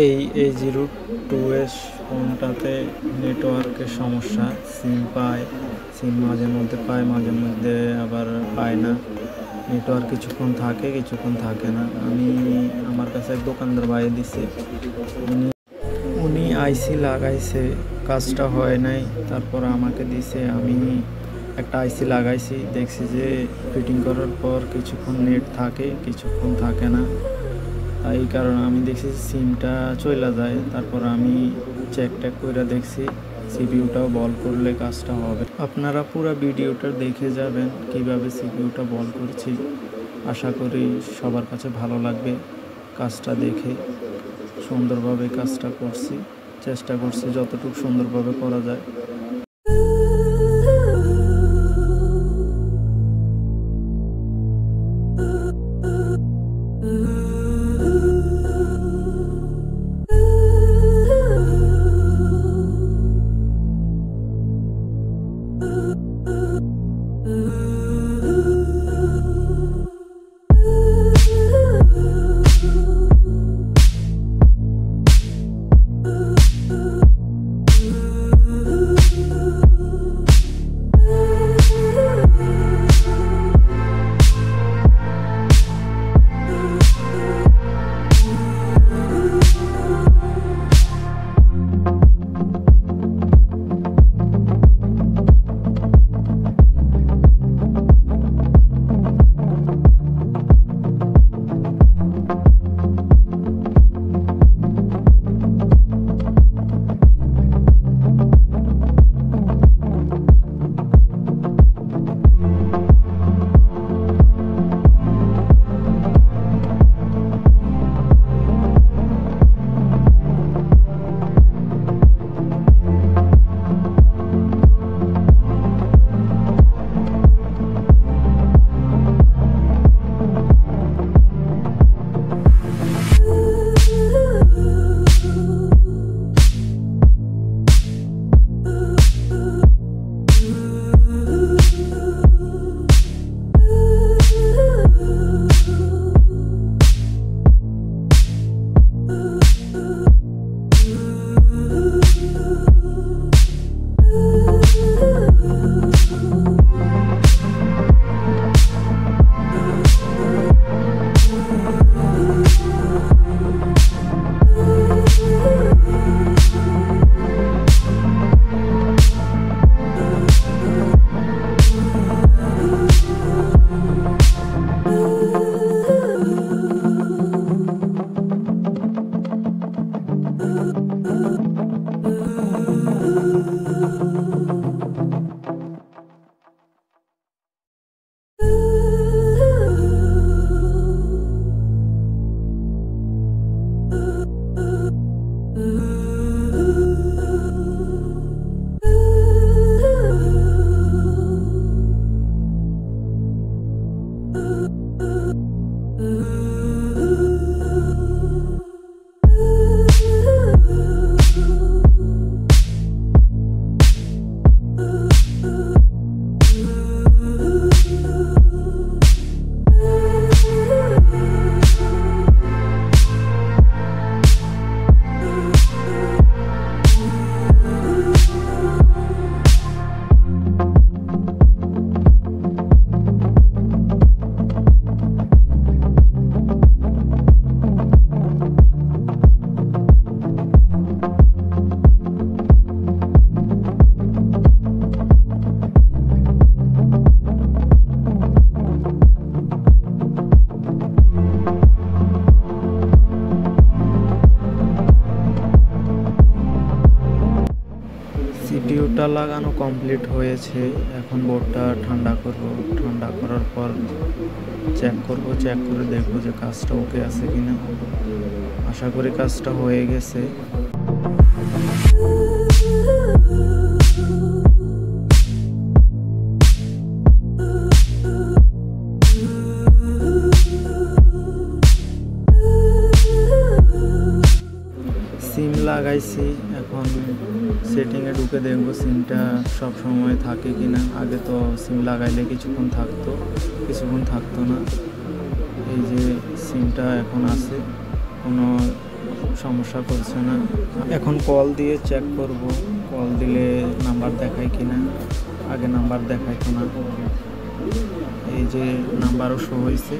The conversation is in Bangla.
A02s ফোনটাতে নেটওয়ার্কের সমস্যা। সিম মাঝে মধ্যে পায়, মাঝে মধ্যে আবার পায় না। নেটওয়ার্ক কিছুক্ষণ থাকে, কিছুক্ষণ থাকে না। আমার কাছে এক দোকানদার ভাই দিছে, উনি আইসি লাগাইছে, কাজটা হয় নাই, তারপর আমাকে দিছে। আমি একটা আইসি লাগাইছি, দেখছি যে ফিটিং করার পর কিছুক্ষণ নেট থাকে, কিছুক্ষণ থাকে না। এই কারণে আমি দেখছি সিমটা চলে যায়। তারপর আমি চেক করে দেখছি সিপিইউটাও বল করলে কাজটা হবে। আপনারা পুরো ভিডিওটা দেখে যাবেন কিভাবে সিপিইউটা বল করছি। আশা করি সবার কাছে ভালো লাগবে। কাজটা দেখে সুন্দরভাবে কাজটা করছি, চেষ্টা করছি যতটুকু সুন্দরভাবে করা যায়। সিপিইউটা লাগানো কমপ্লিট হয়েছে। এখন বোর্ডটা ঠান্ডা করব। ঠান্ডা করার পর চেক করে দেখব যে কাজটা ওকে আছে কিনা। আশা করি কাজটা হয়ে গেছে। সিম লাগাইছি, এখন সেটিংয়ে ঢুকে দেখবো সিমটা সব সময় থাকে কিনা। আগে তো সিম লাগাইলে কিছুক্ষণ থাকতো না। এই যে সিমটা এখন আছে, কোনো সমস্যা করছে না। এখন কল দিয়ে চেক করব, কল দিলে নাম্বার দেখায় কি না। আগে নাম্বার দেখাইতো না, এই যে নাম্বারও শো হয়েছে।